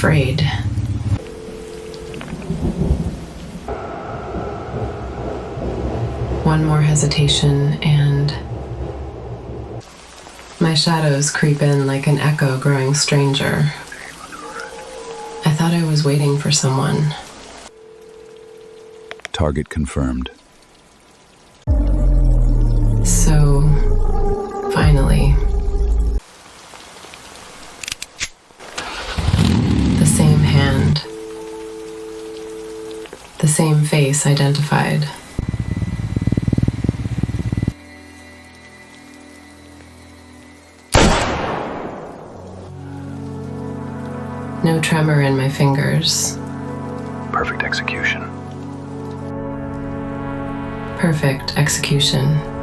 afraid. One more hesitation and my shadows creep in like an echo growing stranger. I thought I was waiting for someone. Target confirmed. So, finally. The same hand. The same face identified. No tremor in my fingers. Perfect execution. Perfect execution.